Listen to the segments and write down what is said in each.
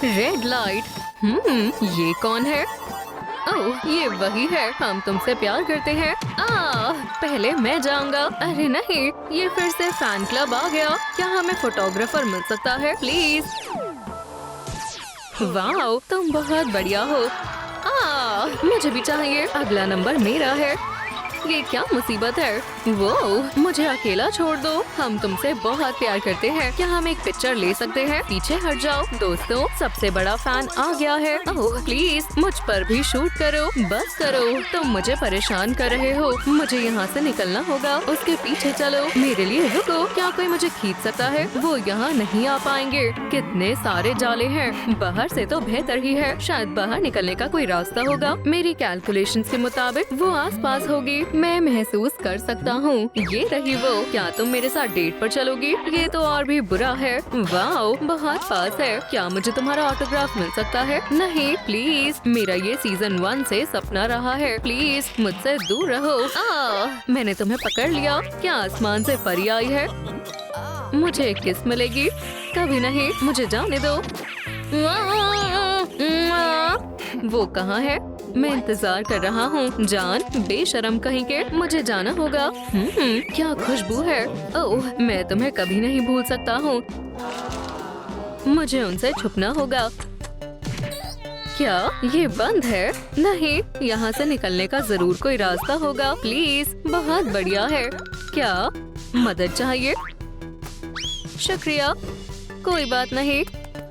Red light. ये कौन है? ओह, ये वही है, हम तुमसे प्यार करते हैं। पहले मैं जाऊंगा। अरे नहीं, ये फिर से फैन क्लब आ गया। क्या हमें फोटोग्राफर मिल सकता है प्लीज? वाह, तुम बहुत बढ़िया हो। मुझे भी चाहिए। अगला नंबर मेरा है। ये क्या मुसीबत है? वो मुझे अकेला छोड़ दो। हम तुमसे बहुत प्यार करते हैं। क्या हम एक पिक्चर ले सकते हैं? पीछे हट जाओ। दोस्तों, सबसे बड़ा फैन आ गया है। ओह प्लीज मुझ पर भी शूट करो। बस करो, तुम मुझे परेशान कर रहे हो। मुझे यहाँ से निकलना होगा। उसके पीछे चलो। मेरे लिए रुको। क्या कोई मुझे खींच सकता है? वो यहाँ नहीं आ पाएंगे। कितने सारे जाले हैं। बाहर से तो बेहतर ही है। शायद बाहर निकलने का कोई रास्ता होगा। मेरी कैलकुलेशंस के मुताबिक वो आसपास होगी। मैं महसूस कर सकता हूँ। ये रही वो। क्या तुम मेरे साथ डेट पर चलोगी? ये तो और भी बुरा है। वाओ, बहुत पास है। क्या मुझे तुम्हारा ऑटोग्राफ मिल सकता है? नहीं प्लीज, मेरा ये सीजन 1 से सपना रहा है। प्लीज मुझसे दूर रहो। मैंने तुम्हें पकड़ लिया। क्या आसमान से परी आई है? मुझे एक किस मिलेगी? कभी नहीं, मुझे जाने दो। वो कहाँ है? मैं इंतजार कर रहा हूँ। जान, बेशरम कहीं के। मुझे जाना होगा। क्या खुशबू है। ओह, मैं तुम्हें कभी नहीं भूल सकता हूँ। मुझे उनसे छुपना होगा। क्या ये बंद है? नहीं, यहाँ से निकलने का जरूर कोई रास्ता होगा। प्लीज, बहुत बढ़िया है। क्या मदद चाहिए? शुक्रिया, कोई बात नहीं।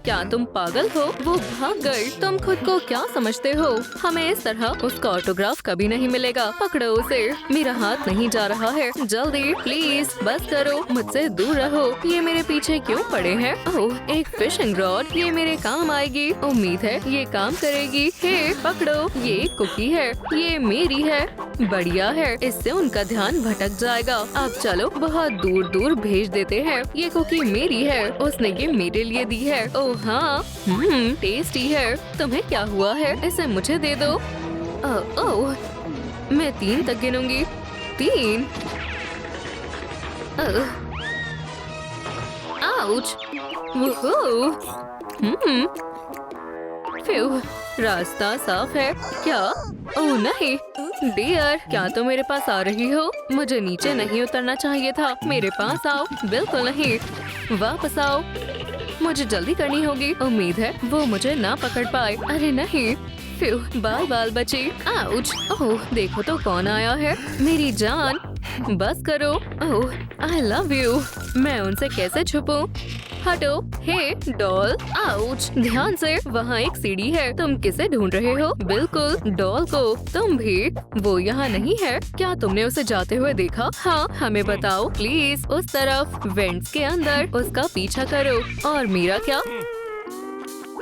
क्या तुम पागल हो? वो भाग गई। तुम खुद को क्या समझते हो? हमें इस तरह उसका ऑटोग्राफ कभी नहीं मिलेगा। पकड़ो उसे। मेरा हाथ नहीं जा रहा है। जल्दी प्लीज, बस करो। मुझसे दूर रहो। ये मेरे पीछे क्यों पड़े हैं? ओह, एक फिशिंग रॉड। ये मेरे काम आएगी। उम्मीद है ये काम करेगी। हे, पकड़ो। ये एक कुकी है। ये मेरी है। बढ़िया है, इससे उनका ध्यान भटक जाएगा। अब चलो बहुत दूर दूर भेज देते हैं। ये कुकी मेरी है। उसने ये मेरे लिए दी है। ओह हाँ, टेस्टी है। तुम्हें क्या हुआ है? इसे मुझे दे दो। ओह, मैं 3 तक गिनूंगी। 3। आउच। फ्यू, रास्ता साफ है। क्या? ओह नहीं, डियर, क्या तुम मेरे पास आ रही हो? मुझे नीचे नहीं उतरना चाहिए था। मेरे पास आओ। बिल्कुल नहीं, वापस आओ। मुझे जल्दी करनी होगी। उम्मीद है वो मुझे ना पकड़ पाए। अरे नहीं, फ्यू, बाल बाल बची। आउच। ओह, देखो तो कौन आया है। मेरी जान, बस करो। ओह, आई लव यू। मैं उनसे कैसे छुपूं? हटो। हे डॉल। आउच, ध्यान से। वहाँ एक सीढ़ी है। तुम किसे ढूंढ रहे हो? बिल्कुल, डॉल को। तुम भी? वो यहाँ नहीं है। क्या तुमने उसे जाते हुए देखा? हाँ, हमें बताओ प्लीज। उस तरफ, वेंट्स के अंदर। उसका पीछा करो। और मेरा क्या?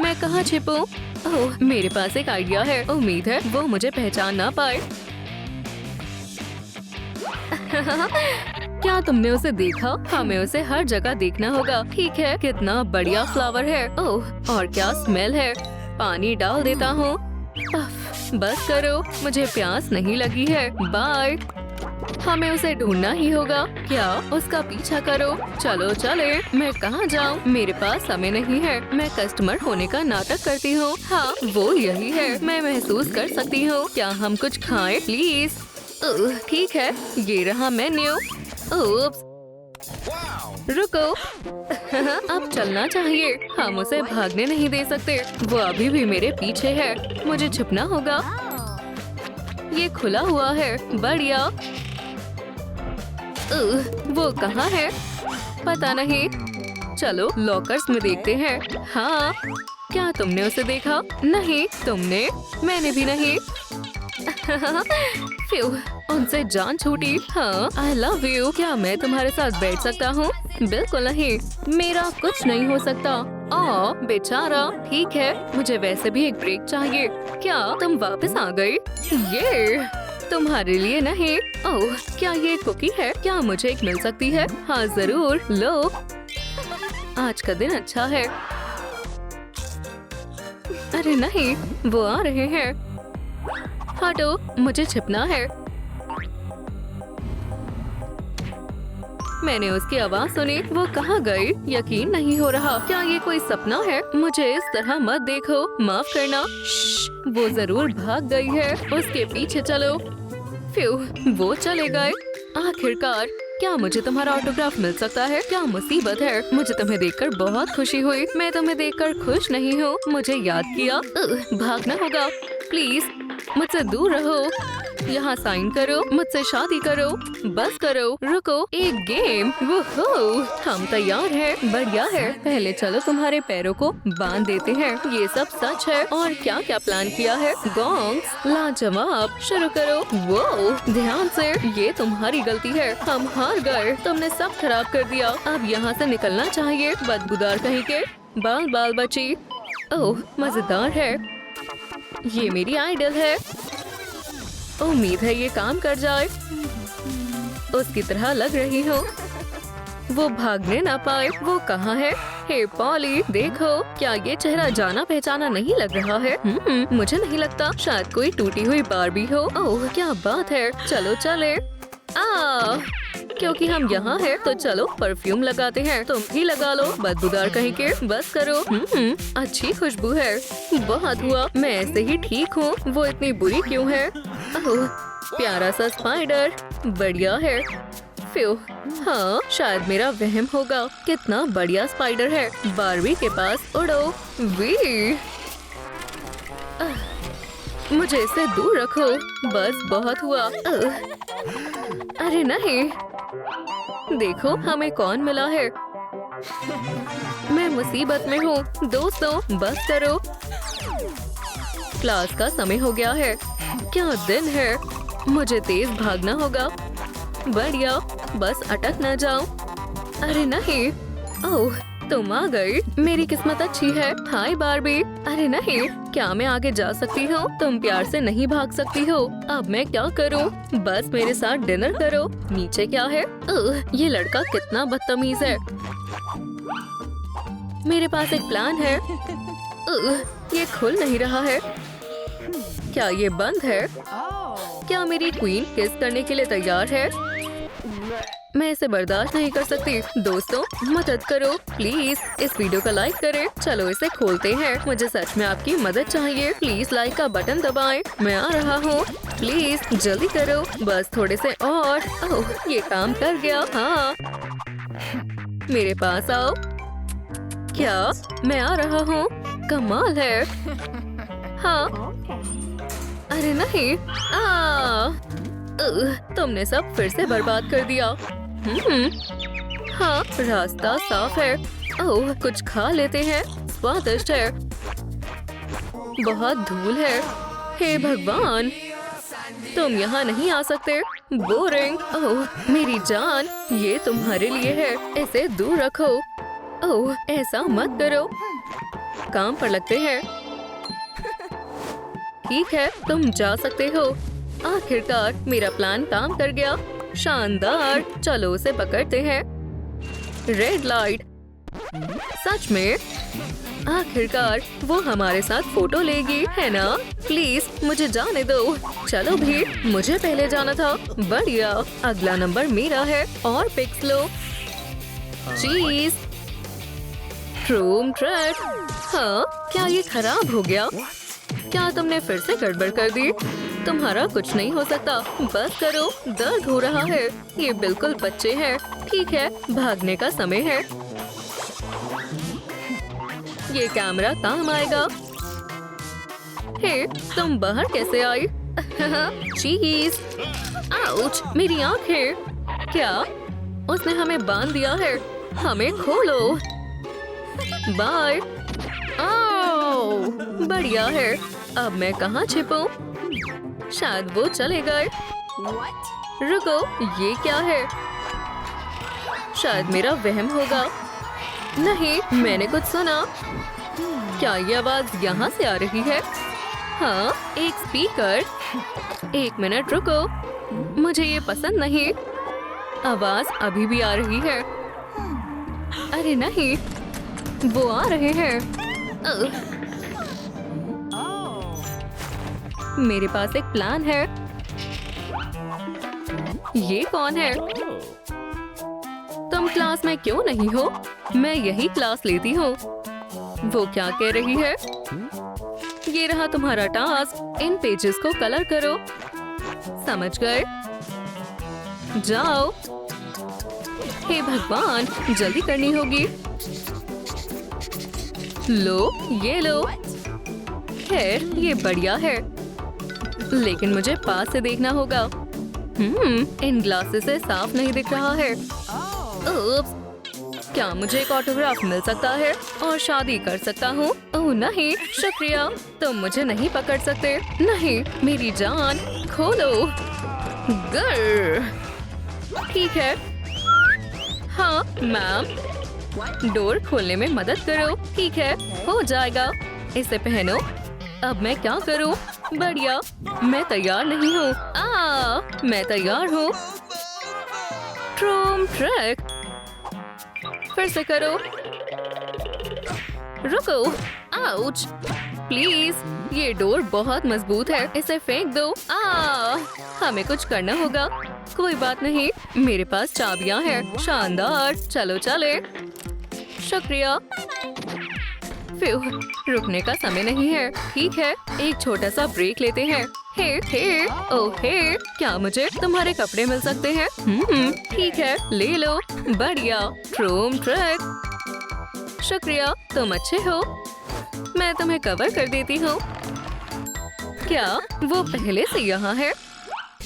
मैं कहाँ छिपूं? ओह, मेरे पास एक आइडिया है। उम्मीद है वो मुझे पहचान ना पाए। क्या तुमने उसे देखा? हमें उसे हर जगह देखना होगा। ठीक है, कितना बढ़िया फ्लावर है। ओह, और क्या स्मेल है। पानी डाल देता हूँ। बस करो, मुझे प्यास नहीं लगी है। बाय। हमें उसे ढूंढना ही होगा। क्या? उसका पीछा करो। चलो चले। मैं कहाँ जाऊँ? मेरे पास समय नहीं है। मैं कस्टमर होने का नाटक करती हूँ। हाँ, वो यही है। मैं महसूस कर सकती हूँ। क्या हम कुछ खाएं प्लीज? ठीक है, ये रहा मेन्यू। ओप्स, रुको। अब चलना चाहिए। हम उसे भागने नहीं दे सकते। वो अभी भी मेरे पीछे है। मुझे छुपना होगा। ये खुला हुआ है। बढ़िया। वो कहाँ है? पता नहीं। चलो लॉकर्स में देखते हैं। हाँ, क्या तुमने उसे देखा? नहीं। तुमने? मैंने भी नहीं। फ्यू, उनसे जान छूटी। हाँ, आई लव यू। क्या मैं तुम्हारे साथ बैठ सकता हूँ? बिल्कुल नहीं, मेरा कुछ नहीं हो सकता। ओह बेचारा। ठीक है, मुझे वैसे भी एक ब्रेक चाहिए। क्या तुम वापस आ गई? ये तुम्हारे लिए नहीं। ओह, क्या ये कुकी है? क्या मुझे एक मिल सकती है? हाँ जरूर, लो। आज का दिन अच्छा है। अरे नहीं, वो आ रहे हैं। हटो, मुझे छिपना है। मैंने उसकी आवाज सुनी। वो कहाँ गई? यकीन नहीं हो रहा। क्या ये कोई सपना है? मुझे इस तरह मत देखो, माफ करना। वो जरूर भाग गई है। उसके पीछे चलो। फ्यू, वो चले गए। आखिरकार। क्या मुझे तुम्हारा ऑटोग्राफ मिल सकता है? क्या मुसीबत है? मुझे तुम्हें देखकर बहुत खुशी हुई। मैं तुम्हें देखकर खुश नहीं हूँ। मुझे याद किया। भागना होगा। प्लीज मुझसे दूर रहो। यहाँ साइन करो, मुझसे शादी करो, बस करो। रुको, एक गेम। वोहो, हम तैयार हैं। बढ़िया है। पहले चलो तुम्हारे पैरों को बांध देते हैं। ये सब सच है। और क्या क्या प्लान किया है? गोंग्स, लाजवाब। शुरू करो। वो ध्यान से, ये तुम्हारी गलती है। हम हार गए। तुमने सब खराब कर दिया। अब यहाँ से निकलना चाहिए। बदबूदार कहीं के। बाल बाल बची। ओह, मजेदार है। ये मेरी आइडल है। उम्मीद है ये काम कर जाए। उसकी तरह लग रही हो। वो भागने ना पाए। वो कहाँ है? हे पॉली, देखो, क्या ये चेहरा जाना पहचाना नहीं लग रहा है? मुझे नहीं लगता। शायद कोई टूटी हुई बार्बी हो। ओह, क्या बात है। चलो चले। क्योंकि हम यहाँ हैं, तो चलो परफ्यूम लगाते हैं। तुम भी लगा लो। बदबूदार कहीं के। बस करो। अच्छी खुशबू है। बहुत हुआ। मैं ऐसे ही ठीक हूँ। वो इतनी बुरी क्यों है? ओह, प्यारा सा स्पाइडर। बढ़िया है। फ्यू, हाँ, शायद मेरा वहम होगा। कितना बढ़िया स्पाइडर है। बार्बी के पास उड़ो। वी, मुझे इससे दूर रखो। बस बहुत हुआ। अरे नहीं। देखो, हमें कौन मिला है। मैं मुसीबत में हूँ। दोस्तों, बस करो। क्लास का समय हो गया है। क्या दिन है। मुझे तेज भागना होगा। बढ़िया, बस अटक न जाओ। अरे नहीं। ओह, तुम आ गई। मेरी किस्मत अच्छी है। हाय बार्बी। अरे नहीं, क्या मैं आगे जा सकती हूँ? तुम प्यार से नहीं भाग सकती हो। अब मैं क्या करूँ? बस मेरे साथ डिनर करो। नीचे क्या है? ये लड़का कितना बदतमीज है। मेरे पास एक प्लान है। ये खुल नहीं रहा है। क्या ये बंद है? क्या मेरी क्वीन किस करने के लिए तैयार है? मैं इसे बर्दाश्त नहीं कर सकती। दोस्तों, मदद करो प्लीज। इस वीडियो को लाइक करें। चलो इसे खोलते हैं। मुझे सच में आपकी मदद चाहिए। प्लीज लाइक का बटन दबाएं। मैं आ रहा हूँ। प्लीज जल्दी करो। बस थोड़े से और। ओह, ये काम कर गया। हाँ, मेरे पास आओ। क्या? मैं आ रहा हूँ। कमाल है। हाँ। अरे नहीं। तुमने सब फिर से बर्बाद कर दिया। हाँ, रास्ता साफ है। ओह, कुछ खा लेते हैं। स्वादिष्ट है। बहुत धूल है। हे भगवान, तुम यहाँ नहीं आ सकते। बोरिंग। ओह, मेरी जान, ये तुम्हारे लिए है। इसे दूर रखो। ओह, ऐसा मत करो। काम पर लगते हैं। ठीक है, तुम जा सकते हो। आखिरकार मेरा प्लान काम कर गया। शानदार। चलो उसे पकड़ते हैं। Red light. सच में? आखिरकार वो हमारे साथ फोटो लेगी, है ना? प्लीज मुझे जाने दो। चलो भी, मुझे पहले जाना था। बढ़िया, अगला नंबर मेरा है। और पिक्स लो। चीज। Room track. हाँ, क्या ये खराब हो गया? क्या तुमने फिर से गड़बड़ कर दी? तुम्हारा कुछ नहीं हो सकता। बस करो। दर्द हो रहा है। ये बिल्कुल बच्चे हैं। ठीक है, भागने का समय है। ये कैमरा काम आएगा। हे, तुम बाहर कैसे आई? चीज। आउच, मेरी आंखें। क्या? उसने हमें बांध दिया है। हमें खोलो। बाय। ओह, बढ़िया है। अब मैं कहाँ छिपूं? शायद वो चले गए। रुको, ये क्या है? शायद मेरा वहम होगा। नहीं, मैंने कुछ सुना। क्या ये आवाज यहाँ से आ रही है? हाँ, एक स्पीकर। एक मिनट रुको, मुझे ये पसंद नहीं। आवाज अभी भी आ रही है। अरे नहीं, वो आ रहे हैं। मेरे पास एक प्लान है। ये कौन है? क्लास में क्यों नहीं हो? मैं यही क्लास लेती हूँ। वो क्या कह रही है? ये रहा तुम्हारा टास्क, इन पेजेस को कलर करो। समझ गए? जाओ। हे भगवान, जल्दी करनी होगी। लो, ये लो। खैर, ये बढ़िया है, लेकिन मुझे पास से देखना होगा। इन ग्लासेस से साफ नहीं दिख रहा है। उप्स, क्या मुझे एक ऑटोग्राफ मिल सकता है और शादी कर सकता हूँ? ओह नहीं, शुक्रिया, तुम मुझे नहीं पकड़ सकते। नहीं, मेरी जान खोलो। गर। ठीक है। हाँ मैम, डोर खोलने में मदद करो। ठीक है, हो जाएगा। इसे पहनो। अब मैं क्या करूँ? बढ़िया, मैं तैयार नहीं हूँ। मैं तैयार हूँ। ट्रूम ट्रैक। फिर से करो। रुको। आउच। प्लीज, ये डोर बहुत मजबूत है, इसे फेंक दो। हमें कुछ करना होगा। कोई बात नहीं, मेरे पास चाबियां हैं। शानदार, चलो चले। शुक्रिया। रुकने का समय नहीं है। ठीक है, एक छोटा सा ब्रेक लेते हैं। हे, ओह हे, क्या मुझे तुम्हारे कपड़े मिल सकते हैं? ठीक है, ले लो। बढ़िया, ट्रूम ट्रैक। शुक्रिया, तुम अच्छे हो। मैं तुम्हें कवर कर देती हूँ। क्या वो पहले से यहाँ है?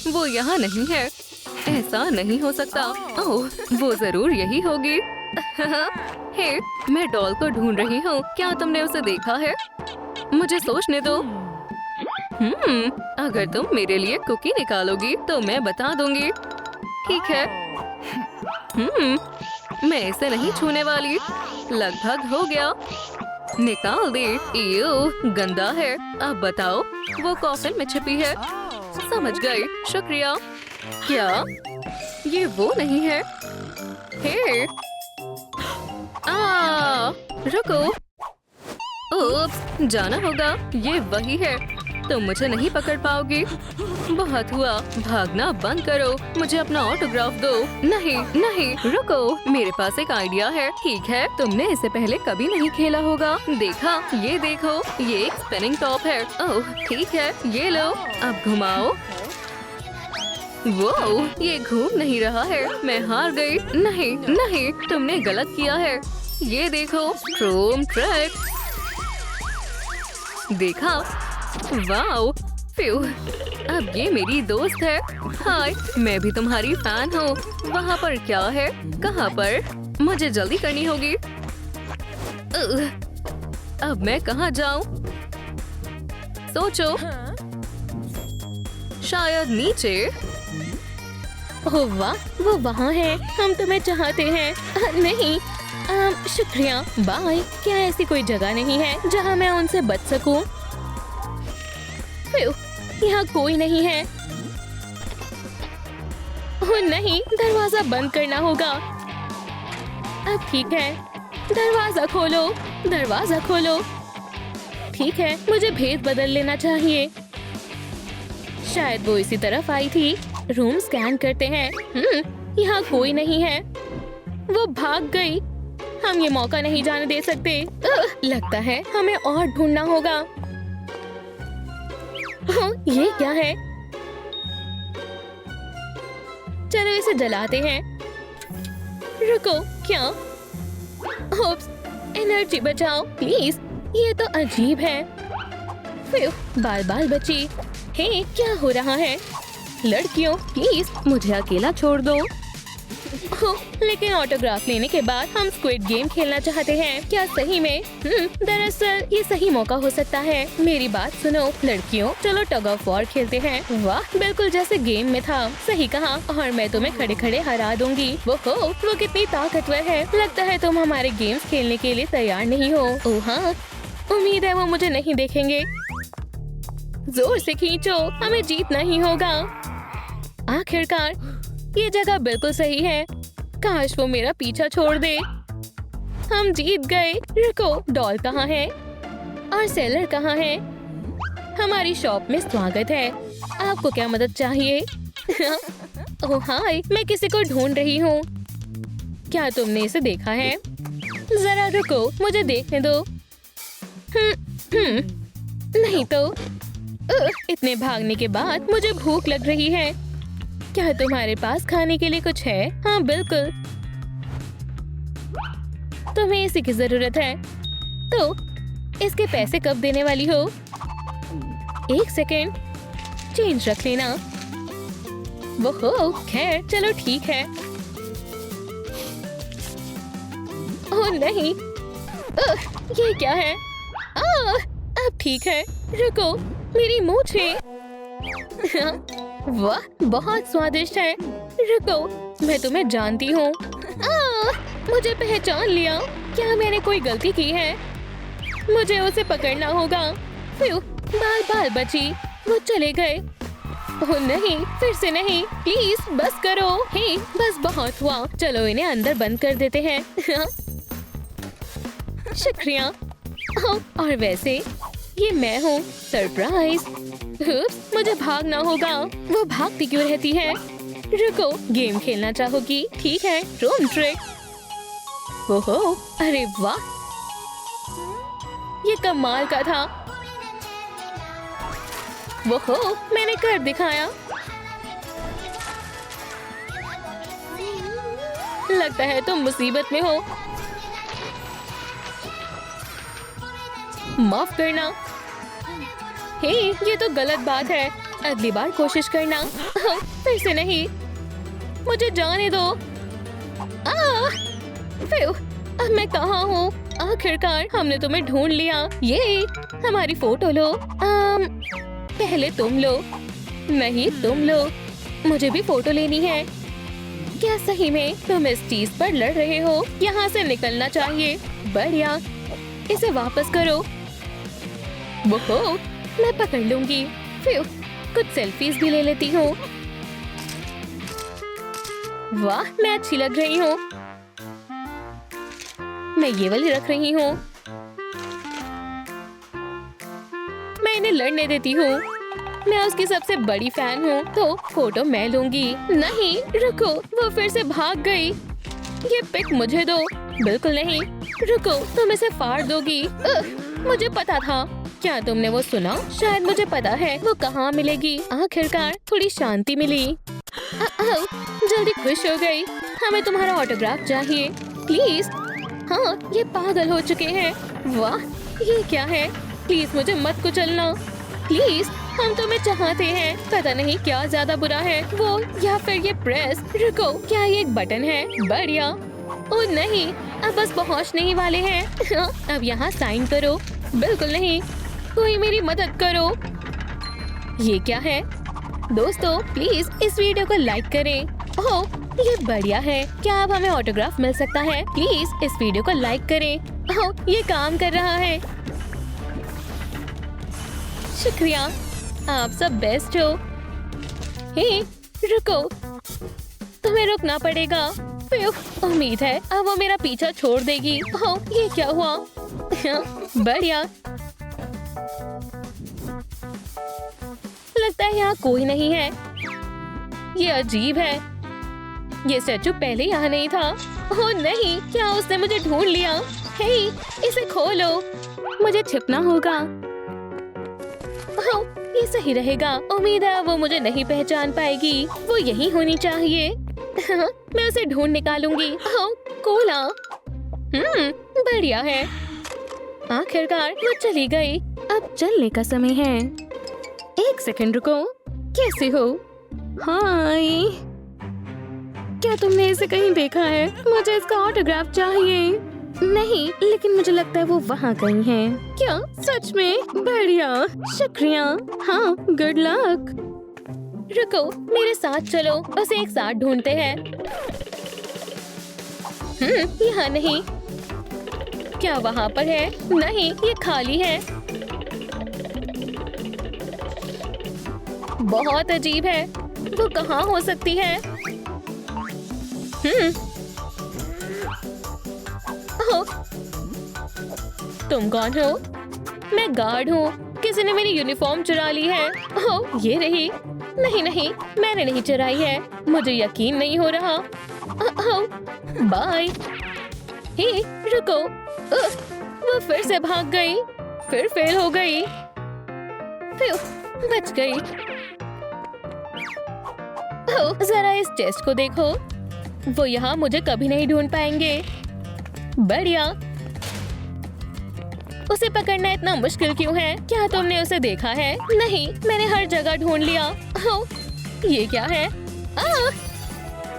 वो यहाँ नहीं है। ऐसा नहीं हो सकता। ओह, वो जरूर यही होगी। हे, मैं डॉल को ढूंढ रही हूँ। क्या तुमने उसे देखा है? मुझे सोचने दो। अगर तुम मेरे लिए कुकी निकालोगी तो मैं बता दूंगी। ठीक है। मैं इसे नहीं छूने वाली। लगभग हो गया। निकाल दे। इयो, गंदा है। अब बताओ, वो कॉफिन में छिपी है। समझ गई, शुक्रिया। क्या ये वो नहीं है? हे, रुको। ओप्स, जाना होगा। ये वही है। तुम मुझे नहीं पकड़ पाओगी। बहुत हुआ, भागना बंद करो। मुझे अपना ऑटोग्राफ दो। नहीं नहीं, रुको, मेरे पास एक आइडिया है। ठीक है, तुमने इसे पहले कभी नहीं खेला होगा। देखा, ये देखो, ये एक स्पिनिंग टॉप है। ओह ठीक है, ये लो। अब घुमाओ। वो ये घूम नहीं रहा है। मैं हार गई। नहीं नहीं, तुमने गलत किया है। ये देखो, ट्रूम ट्रैक। देखा? Wow, few. अब ये मेरी दोस्त है। हाय, मैं भी तुम्हारी फैन हूँ। वहाँ पर क्या है? कहाँ पर? मुझे जल्दी करनी होगी। अब मैं कहाँ जाऊँ? सोचो। शायद नीचे। ओह वाह, वो वहाँ है। हम तुम्हें चाहते हैं। नहीं, शुक्रिया, बाय। क्या ऐसी कोई जगह नहीं है जहाँ मैं उनसे बच सकूं? यहाँ कोई नहीं है। ओह नहीं, दरवाजा बंद करना होगा। अब ठीक है, दरवाजा खोलो। दरवाजा खोलो। ठीक है, मुझे भेद बदल लेना चाहिए। शायद वो इसी तरफ आई थी। रूम स्कैन करते हैं। यहाँ कोई नहीं है। वो भाग गई। हम ये मौका नहीं जाने दे सकते। लगता है हमें और ढूंढना होगा। ये क्या है? चलो इसे जलाते हैं। रुको, क्या? ओप्स, एनर्जी बचाओ प्लीज। ये तो अजीब है। बाल बाल बची। हे, क्या हो रहा है? लड़कियों प्लीज मुझे अकेला छोड़ दो। लेकिन ऑटोग्राफ लेने के बाद हम स्क्विड गेम खेलना चाहते हैं। क्या सही में? दरअसल ये सही मौका हो सकता है। मेरी बात सुनो लड़कियों, चलो टग ऑफ वॉर खेलते हैं। वाह, बिल्कुल जैसे गेम में था। सही कहा। और मैं तुम्हें खड़े खड़े हरा दूंगी। वो कितनी ताकतवर है। लगता है तुम हमारे गेम्स खेलने के लिए तैयार नहीं हो। ओह हाँ, उम्मीद है वो मुझे नहीं देखेंगे। जोर से खींचो, हमें जीतना ही होगा। आखिरकार ये जगह बिल्कुल सही है। काश वो मेरा पीछा छोड़ दे। हम जीत गए। रुको, डॉल कहाँ है? और सेलर कहाँ है? हमारी शॉप में स्वागत है। आपको क्या मदद चाहिए? ओह हाय, मैं किसी को ढूंढ रही हूँ। क्या तुमने इसे देखा है? जरा रुको, मुझे देखने दो। नहीं तो। इतने भागने के बाद मुझे भूख लग रही है। क्या तुम्हारे पास खाने के लिए कुछ है? हाँ बिल्कुल। तुम्हें इसी की जरूरत है, तो इसके पैसे कब देने वाली हो? 1 सेकेंड, चेंज रख लेना। वो खैर चलो ठीक है। ओह नहीं, ये क्या है? अब ठीक है। रुको, मेरी मूंछें। वाह, बहुत स्वादिष्ट है। रुको, मैं तुम्हें जानती हूँ। मुझे पहचान लिया। क्या मैंने कोई गलती की है? मुझे उसे पकड़ना होगा। बाल बाल बची, वो चले गए। ओह नहीं, फिर से नहीं, प्लीज बस करो। हे, बस बहुत हुआ। चलो इन्हें अंदर बंद कर देते हैं। शुक्रिया। और वैसे ये मैं हूँ। सरप्राइज। मुझे भागना होगा। वो भागती क्यों रहती है? रुको, गेम खेलना चाहोगी? ठीक है, रूम ट्रिक। ओहो, अरे वाह, ये कमाल का था। वो मैंने कर दिखाया। लगता है तुम मुसीबत में हो। माफ करना। हे, ये तो गलत बात है। अगली बार कोशिश करना। फिर से नहीं, मुझे जाने दो। अब मैं कहाँ हूँ? आखिरकार हमने तुम्हें ढूंढ लिया। ये हमारी फोटो लो। पहले तुम लो। नहीं, तुम लो। मुझे भी फोटो लेनी है। क्या सही में तुम इस चीज पर लड़ रहे हो? यहाँ से निकलना चाहिए। बढ़िया, इसे वापस करो। वो मैं पकड़ लूंगी। कुछ सेल्फीज भी ले लेती हूँ। वाह, मैं अच्छी लग रही हूँ। मैं ये वाली रख रही हूँ। मैं इन्हें लड़ने देती हूँ। मैं उसकी सबसे बड़ी फैन हूँ, तो फोटो मैं लूंगी। नहीं, रुको, वो फिर से भाग गई। ये पिक मुझे दो। बिल्कुल नहीं। रुको, तुम इसे फाड़ दोगी। मुझे पता था। क्या तुमने वो सुना? शायद मुझे पता है वो कहाँ मिलेगी। आखिरकार थोड़ी शांति मिली। जल्दी खुश हो गई। हमें तुम्हारा ऑटोग्राफ चाहिए, प्लीज। हाँ, ये पागल हो चुके हैं। वाह, ये क्या है? प्लीज मुझे मत कुचलना, प्लीज। हम तुम्हें चाहते हैं। पता नहीं क्या ज्यादा बुरा है, वो या फिर ये प्रेस। रुको, क्या ये एक बटन है? बढ़िया। ओह नहीं, अब बस पहुंचने ही वाले हैं। अब यहाँ साइन करो। बिल्कुल नहीं, कोई मेरी मदद करो। ये क्या है? दोस्तों, प्लीज इस वीडियो को लाइक करें। ओह, ये बढ़िया है। क्या अब हमें ऑटोग्राफ मिल सकता है? प्लीज इस वीडियो को लाइक करें। ओह, ये काम कर रहा है। शुक्रिया, आप सब बेस्ट हो। हे, रुको, तुम्हें रुकना पड़ेगा। उम्मीद है अब वो मेरा पीछा छोड़ देगी। ओह, ये क्या हुआ? बढ़िया। लगता है यहाँ कोई नहीं है। ये अजीब है। ये स्टैचू पहले यहाँ नहीं था। ओह नहीं, क्या उसने मुझे ढूंढ लिया? हे, इसे खोलो। मुझे छिपना होगा। ओह, ये सही रहेगा। उम्मीद है वो मुझे नहीं पहचान पाएगी। वो यही होनी चाहिए। मैं उसे ढूंढ निकालूंगी। ओह, कोला। बढ़िया है। आखिरकार वो चली गई। अब चलने का समय है। 1 सेकंड रुको। कैसे हो? हाय, क्या तुमने इसे कहीं देखा है? मुझे इसका ऑटोग्राफ चाहिए। नहीं, लेकिन मुझे लगता है वो वहाँ कहीं है। क्या सच में? बढ़िया, शुक्रिया। हाँ, गुड लक। रुको, मेरे साथ चलो, उसे एक साथ ढूंढते हैं। यहाँ नहीं। क्या वहाँ पर है? नहीं, ये खाली है। बहुत अजीब है। वो कहाँ हो सकती है? ओह, तुम कौन हो? मैं गार्ड हूँ। किसी ने मेरी यूनिफॉर्म चुरा ली है। ओह, ये रही। नहीं नहीं, मैंने नहीं चुराई है। मुझे यकीन नहीं हो रहा। ओह, बाय। हे रुको, वो फिर से भाग गई, फिर फेल हो गई। फिर बच गई। जरा इस टेस्ट को देखो, वो यहाँ मुझे कभी नहीं ढूंढ पाएंगे। बढ़िया। उसे पकड़ना इतना मुश्किल क्यों है? क्या तुमने उसे देखा है? नहीं, मैंने हर जगह ढूंढ लिया। ये क्या है?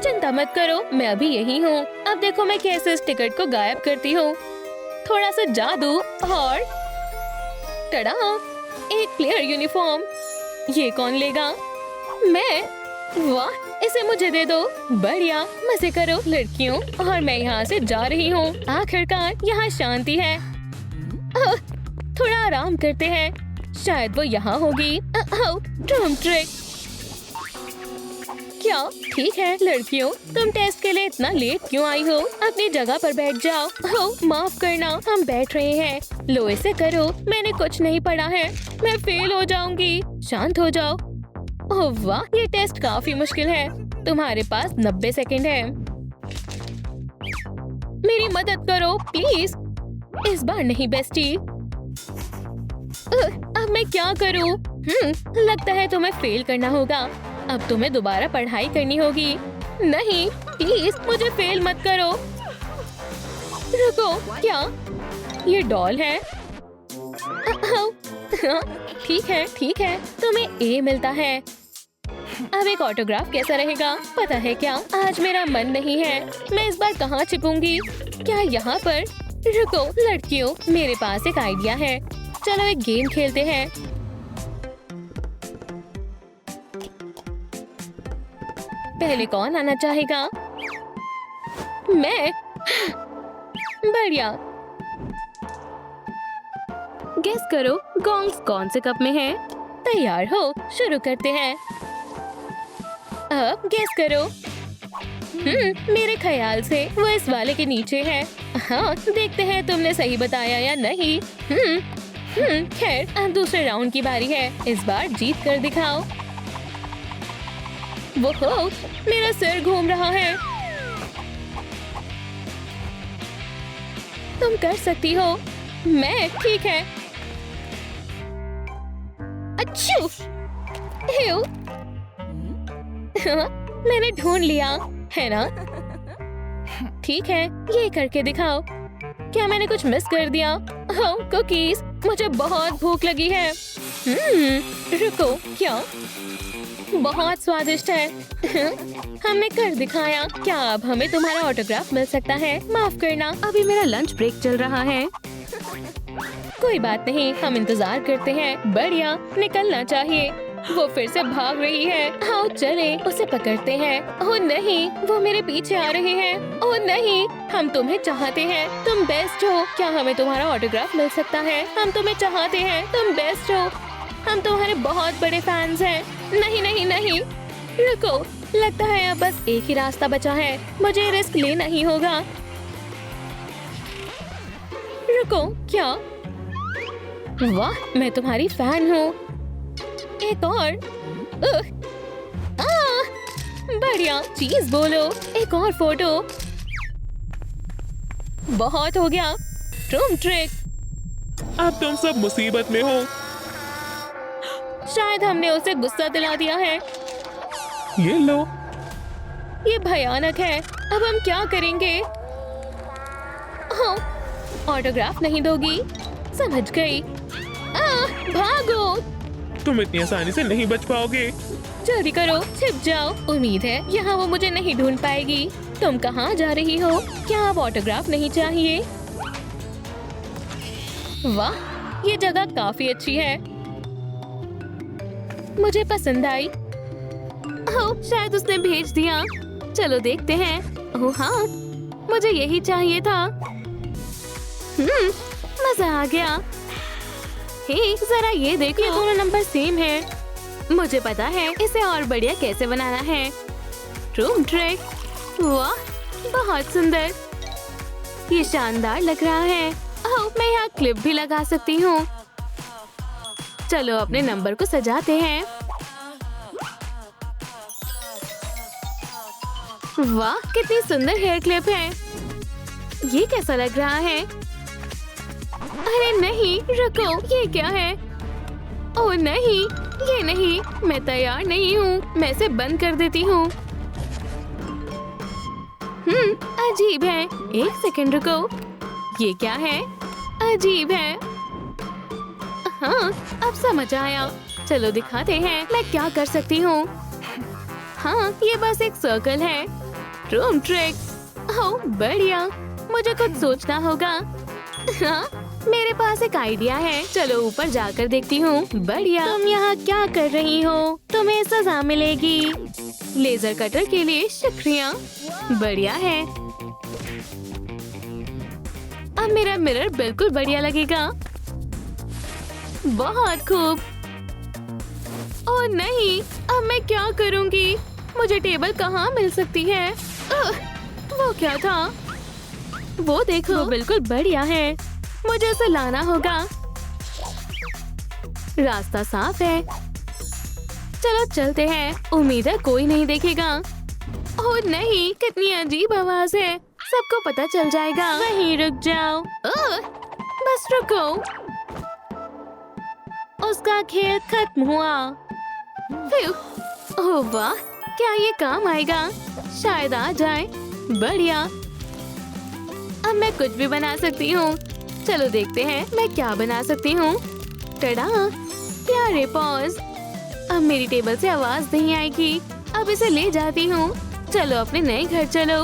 चिंता मत करो, मैं अभी यही हूँ। अब देखो मैं कैसे इस टिकट को गायब करती हूँ। थोड़ा सा जादू और टड़ा, एक प्लेयर यूनिफॉर्म। ये कौन लेगा? मैं। वाह, इसे मुझे दे दो। बढ़िया, मजे करो लड़कियों। और मैं यहाँ से जा रही हूँ। आखिरकार यहाँ शांति है। थोड़ा आराम करते हैं, शायद वो यहाँ होगी। Drum trick. क्या ठीक है लड़कियों, तुम टेस्ट के लिए इतना लेट क्यों आई हो? अपनी जगह पर बैठ जाओ। माफ करना, हम बैठ रहे हैं। लो इसे करो, मैंने कुछ नहीं पढ़ा है, मैं फेल हो जाऊंगी। शांत हो जाओ। ओह वाह, ये टेस्ट काफी मुश्किल है। तुम्हारे पास 90 सेकंड है। मेरी मदद करो प्लीज। इस बार नहीं बेस्टी। अब मैं क्या करूं? लगता है तुम्हें फेल करना होगा। अब तुम्हें दोबारा पढ़ाई करनी होगी। नहीं, प्लीज मुझे फेल मत करो। रुको, क्या ये डॉल है? ठीक है, तुम्हें ए मिलता है। अब एक ऑटोग्राफ कैसा रहेगा? पता है क्या, आज मेरा मन नहीं है। मैं इस बार कहाँ छिपूंगी? क्या यहाँ पर? रुको लड़कियों, मेरे पास एक आइडिया है। चलो एक गेम खेलते हैं। पहले कौन आना चाहेगा? मैं। बढ़िया। गेस करो गोंग्स कौन से कप में है? तैयार हो? शुरू करते हैं। अब गेस करो। मेरे ख्याल से वो इस वाले के नीचे है। हाँ, देखते हैं तुमने सही बताया या नहीं। खैर, अब दूसरे राउंड की बारी है। इस बार जीत कर दिखाओ। वो मेरा सिर घूम रहा है। तुम कर सकती हो। मैं। ठीक है। अच्छू। मैंने ढूंढ लिया है ना? ठीक है, ये करके दिखाओ। क्या मैंने कुछ मिस कर दिया? कुकीज, मुझे बहुत भूख लगी है। रुको, क्या? बहुत स्वादिष्ट है। हमने कर दिखाया। क्या अब हमें तुम्हारा ऑटोग्राफ मिल सकता है? माफ करना, अभी मेरा लंच ब्रेक चल रहा है। कोई बात नहीं, हम इंतजार करते हैं। बढ़िया, निकलना चाहिए। वो फिर से भाग रही है। आओ चले, उसे पकड़ते हैं। ओह नहीं, वो मेरे पीछे आ रहे हैं। ओह नहीं, हम तुम्हें चाहते हैं। तुम बेस्ट हो। क्या हमें तुम्हारा ऑटोग्राफ मिल सकता है? हम तुम्हें चाहते हैं। तुम बेस्ट हो। हम तुम्हारे बहुत बड़े फैंस हैं। नहीं नहीं नहीं, रुको, लगता है अब बस एक ही रास्ता बचा है। मुझे रिस्क लेना ही होगा। रुको, क्या? वाह, मैं तुम्हारी फैन हूँ। एक और। बढ़िया, चीज बोलो। एक और फोटो। बहुत हो गया। ट्रूम ट्रिक। अब तुम सब मुसीबत में हो। शायद हमने उसे गुस्सा दिला दिया है। ये लो। ये भयानक है। अब हम क्या करेंगे? ऑटोग्राफ नहीं दोगी? समझ गई। भागो। तुम इतनी आसानी से नहीं बच पाओगे। जल्दी करो, छिप जाओ। उम्मीद है यहाँ वो मुझे नहीं ढूंढ पाएगी। तुम कहाँ जा रही हो? क्या अब ऑटोग्राफ नहीं चाहिए? वाह, ये जगह काफी अच्छी है। मुझे पसंद आई। शायद उसने भेज दिया। चलो देखते हैं। ओह हाँ, मुझे यही चाहिए था। मजा आ गया। हे, जरा ये देखो, ये दोनों नंबर सेम है। मुझे पता है इसे और बढ़िया कैसे बनाना है। ट्रूम ट्रिक। वाह, बहुत सुंदर। ये शानदार लग रहा है। मैं यहाँ क्लिप भी लगा सकती हूँ। चलो अपने नंबर को सजाते हैं। वाह, कितनी सुंदर हेयर क्लिप है। ये कैसा लग रहा है? अरे नहीं, रुको, ये क्या है? ओह नहीं, ये नहीं, मैं तैयार नहीं हूँ। मैं इसे बंद कर देती हूँ। अजीब है। एक सेकंड रुको, ये क्या है? अजीब है। हाँ, अब समझ आया। चलो दिखाते हैं मैं क्या कर सकती हूँ। हाँ, ये बस एक सर्कल है। Room trick. ओह बढ़िया, मुझे कुछ सोचना होगा। हाँ, मेरे पास एक आइडिया है। चलो ऊपर जाकर देखती हूँ। बढ़िया, तुम यहाँ क्या कर रही हो? तुम्हें सजा मिलेगी। लेजर कटर के लिए शुक्रिया। बढ़िया है। अब मेरा मिरर बिल्कुल बढ़िया लगेगा। बहुत खूब। ओह नहीं, अब मैं क्या करूँगी? मुझे टेबल कहाँ मिल सकती है? वो क्या था? वो देखो, वो बिल्कुल बढ़िया है। मुझे उसे लाना होगा। रास्ता साफ है। चलो चलते हैं। उम्मीद है कोई नहीं देखेगा। ओह नहीं, कितनी अजीब आवाज है। सबको पता चल जाएगा। वहीं रुक जाओ। बस रुको। उसका खेल खत्म हुआ। ओह वाह, क्या ये काम आएगा? शायद आ जाए। बढ़िया, अब मैं कुछ भी बना सकती हूँ। चलो देखते हैं मैं क्या बना सकती हूँ। टडा, प्यारे पॉज। अब मेरी टेबल से आवाज नहीं आएगी। अब इसे ले जाती हूँ। चलो अपने नए घर चलो।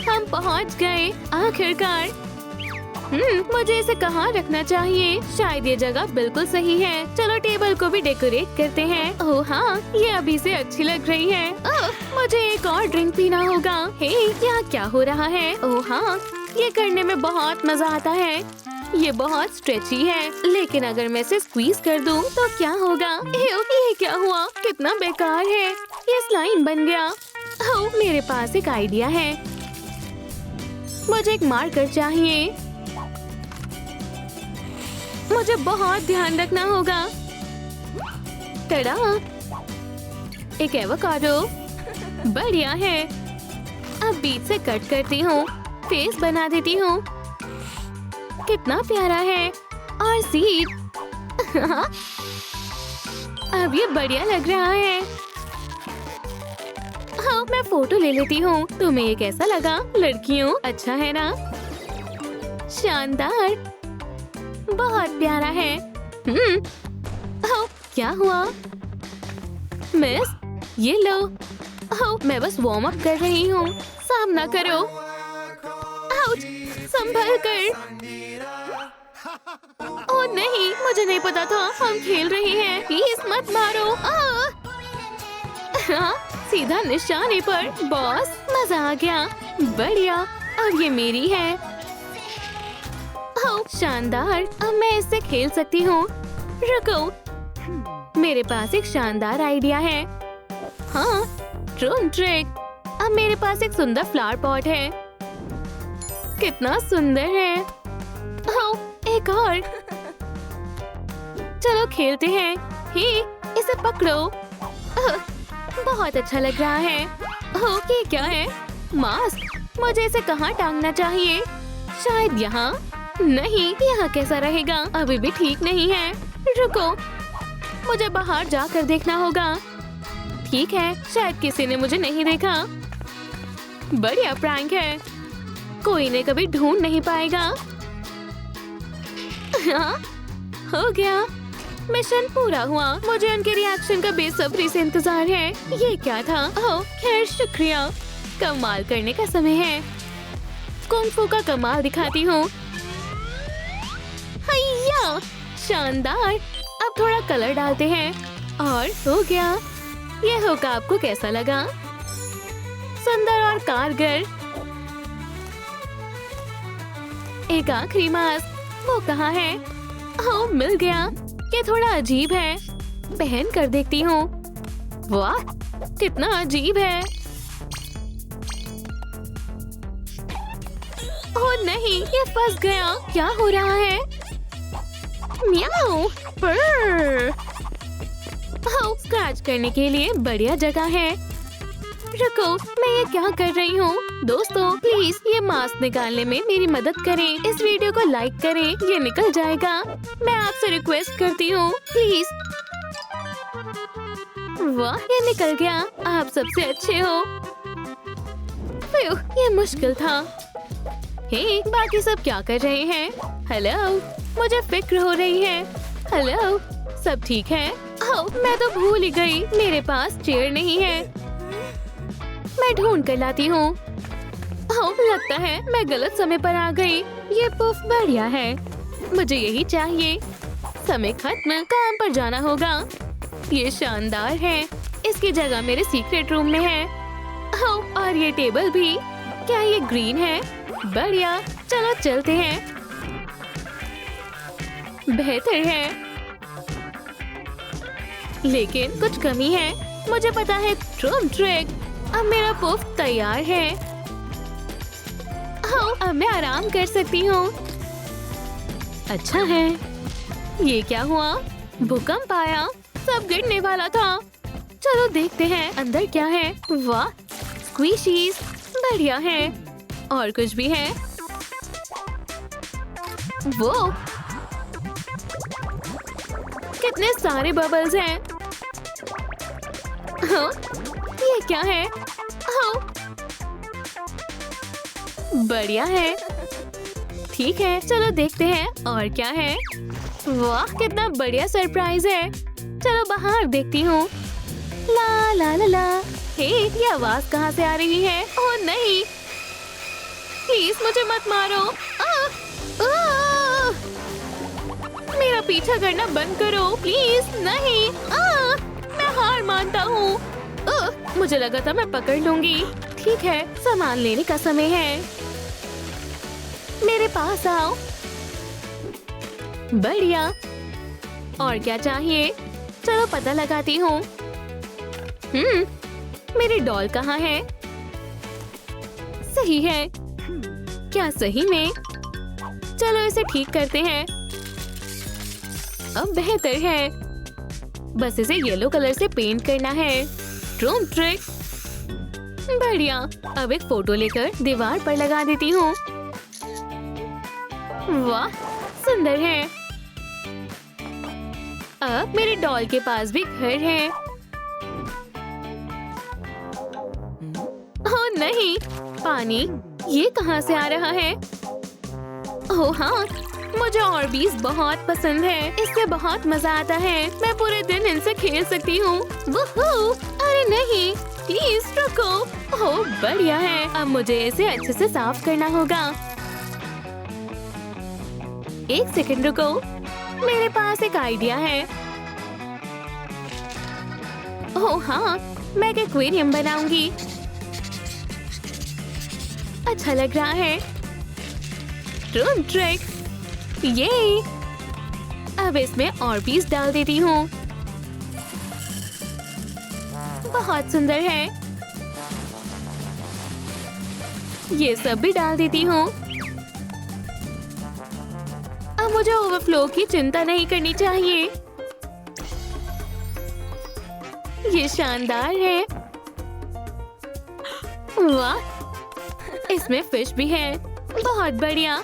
हम पहुँच गए आखिरकार। मुझे इसे कहाँ रखना चाहिए? शायद ये जगह बिल्कुल सही है। चलो टेबल को भी डेकोरेट करते हैं। ओह हाँ, ये अभी से अच्छी लग रही है। मुझे एक और ड्रिंक पीना होगा। हे, यहाँ क्या हो रहा है? ओह हाँ, ये करने में बहुत मजा आता है। ये बहुत स्ट्रेची है, लेकिन अगर मैं इसे स्क्वीज कर दूं तो क्या होगा? ये क्या हुआ? कितना बेकार है। ये स्लाइम बन गया। ओह, मेरे पास एक आइडिया है। मुझे एक मार्कर चाहिए। मुझे बहुत ध्यान रखना होगा। टडा, एक एवोकाडो। बढ़िया है। अब बीच से कट करती हूँ। फेस बना देती हूँ। कितना प्यारा है। और सीड। अब ये बढ़िया लग रहा है। हाँ, मैं फोटो ले लेती हूँ। तुम्हें ये कैसा लगा लड़कियों? अच्छा है ना? शानदार, बहुत प्यारा है। ओह, क्या हुआ? मिस, ये लो। ओह, मैं बस वार्म अप कर रही हूँ। सामना करो। आउच, संभल कर। ओह नहीं, मुझे नहीं पता था हम खेल रहे हैं। प्लीज मत मारो। हाँ, सीधा निशाने पर। बॉस, मजा आ गया। बढ़िया, अब ये मेरी है। ओह शानदार, अब मैं इससे खेल सकती हूँ। रुको, मेरे पास एक शानदार आइडिया है। हाँ, ड्रोन ट्रिक। अब मेरे पास एक सुंदर फ्लावर पॉट है। कितना सुंदर है। ओह, एक और। चलो खेलते हैं। हे, इसे पकड़ो। बहुत अच्छा लग रहा है। ओह, ये क्या है? मास्क। मुझे इसे कहाँ टांगना चाहिए? शायद यहाँ। नहीं, यहाँ कैसा रहेगा? अभी भी ठीक नहीं है। रुको, मुझे बाहर जाकर देखना होगा। ठीक है, शायद किसी ने मुझे नहीं देखा। बढ़िया प्रैंक है। कोई ने कभी ढूंढ नहीं पाएगा। हाँ, हो गया। मिशन पूरा हुआ। मुझे उनके रिएक्शन का बेसब्री से इंतजार है। ये क्या था? ओह, खैर शुक्रिया। कमाल करने का समय है। कुंग फू का कमाल दिखाती हूँ। हैया, शानदार। अब थोड़ा कलर डालते हैं और हो गया। ये हुक आपको कैसा लगा? सुंदर और कारगर। एक आखिरी मास्क, वो कहाँ है? ओह, मिल गया। ये थोड़ा अजीब है। पहन कर देखती हूँ। वाह, कितना अजीब है। ओह नहीं, ये फंस गया। क्या हो रहा है? म्याऊ। ओह, स्क्रैच करने के लिए बढ़िया जगह है। रुको, मैं ये क्या कर रही हूँ? दोस्तों प्लीज ये मास्क निकालने में मेरी मदद करें। इस वीडियो को लाइक करें, ये निकल जाएगा। मैं आपसे रिक्वेस्ट करती हूँ प्लीज। वाह, ये निकल गया। आप सबसे अच्छे हो। फ्यू, ये मुश्किल था। हे, बाकी सब क्या कर रहे हैं? हेलो, मुझे फिक्र हो रही है। हेलो, सब ठीक है? ओह, मैं तो भूल ही गई, मेरे पास चेयर नहीं है। मैं ढूंढ कर लाती हूँ। ओह, लगता है मैं गलत समय पर आ गई। ये पुफ बढ़िया है, मुझे यही चाहिए। समय खत्म, काम पर जाना होगा। ये शानदार है। इसकी जगह मेरे सीक्रेट रूम में है। ओह, और ये टेबल भी। क्या ये ग्रीन है? बढ़िया, चलो चलते हैं। बेहतर है, लेकिन कुछ कमी है। मुझे पता है, ट्रूम ट्रिक। अब मेरा पुफ तैयार है। ओह, अब मैं आराम कर सकती हूँ। अच्छा है। ये क्या हुआ? भूकंप आया, सब गिरने वाला था। चलो देखते हैं अंदर क्या है। वाह, स्क्वीशीज, बढ़िया है। और कुछ भी है? वो कितने सारे बबल्स हैं। हाँ, ये क्या है? हाँ, बढ़िया है। ठीक है, चलो देखते हैं और क्या है। वाह, कितना बढ़िया सरप्राइज है। चलो बाहर देखती हूँ। ला ला ला ला। हे, ये आवाज कहाँ से आ रही है? ओह नहीं, प्लीज मुझे मत मारो। मेरा पीछा करना बंद करो प्लीज। नहीं, मैं हार मानता हूँ। मुझे लगा था मैं पकड़ लूंगी। ठीक है, सामान लेने का समय है। मेरे पास आओ। बढ़िया। और क्या चाहिए? चलो पता लगाती हूँ। मेरी डॉल कहाँ है? सही है। क्या सही में? चलो इसे ठीक करते हैं। अब बेहतर है। बस इसे येलो कलर से पेंट करना है। ट्रूम ट्रिक। बढ़िया। अब एक फोटो लेकर दीवार पर लगा देती हूँ। वाह, सुंदर है। अब मेरे डॉल के पास भी घर है। ओह नहीं, पानी ये कहाँ से आ रहा है? ओह हाँ, मुझे ऑर्बीज बहुत पसंद है। इससे बहुत मजा आता है। मैं पूरे दिन इनसे खेल सकती हूँ। वूहू! अरे नहीं, प्लीज रुको। ओह बढ़िया है। अब मुझे इसे अच्छे से साफ करना होगा। एक सेकंड रुको, मेरे पास एक आइडिया है। ओह हाँ, मैं एक एक्वेरियम बनाऊंगी। अच्छा लग रहा है। ट्रूम ट्रिक। ये अब इसमें ऑर्बीज डाल देती हूँ। बहुत सुंदर है। ये सब भी डाल देती हूँ। अब मुझे ओवरफ्लो की चिंता नहीं करनी चाहिए। ये शानदार है। वाह, इसमें फिश भी है। बहुत बढ़िया।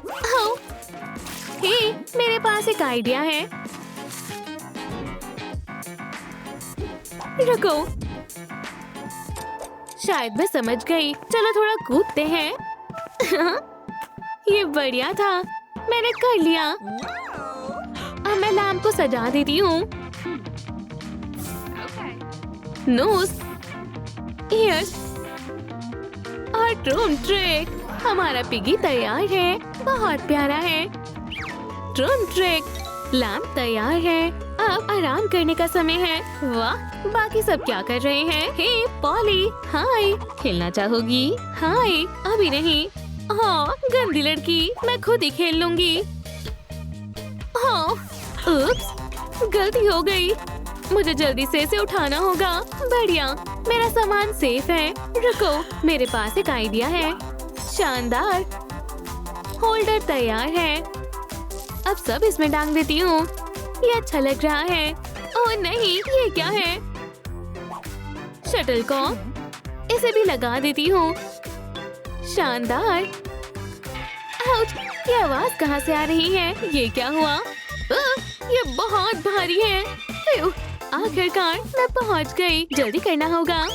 ओह, हे, मेरे पास एक आइडिया है। रुको, शायद मैं समझ गई। चलो थोड़ा कूदते हैं। ये बढ़िया था, मैंने कर लिया। अब मैं लैम्प को सजा देती हूँ। नोज, ईयर्स और ट्रूम ट्रिक। हमारा पिगी तैयार है। बहुत प्यारा है। ट्रूम ट्रिक, लैम्प तैयार है। अब आराम करने का समय है। वाह, बाकी सब क्या कर रहे हैं? हे पॉली, हाय। खेलना चाहोगी? हाय, अभी नहीं। हाँ, गंदी लड़की, मैं खुद ही खेल लूंगी। हाँ, उप्स, गलती हो गई। मुझे जल्दी से इसे उठाना होगा। बढ़िया, मेरा सामान सेफ है। रुको, मेरे पास एक आइडिया है। शानदार, होल्डर तैयार है। अब सब इसमें डाल देती हूँ। ये अच्छा लग रहा है। ओह नहीं, ये क्या है? शटल को इसे भी लगा देती हूँ। शानदार। आउच! ये आवाज कहाँ से आ रही है? ये क्या हुआ? ये बहुत भारी है। फ्यू, आखिरकार मैं पहुँच गई। जल्दी करना होगा।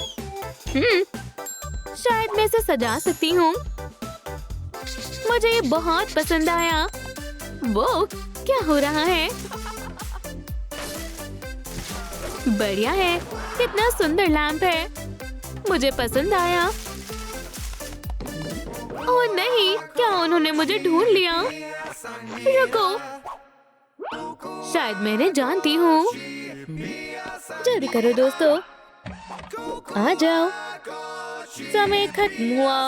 शायद मैं इसे सजा सकती हूँ। मुझे ये बहुत पसंद आया। वो क्या हो रहा है? बढ़िया है। कितना सुंदर लैंप है। मुझे पसंद आया। ओह नहीं, क्या उन्होंने मुझे ढूंढ लिया? रुको, शायद मैंने जानती हूँ। जल्दी करो दोस्तों, आ जाओ। समय खत्म हुआ।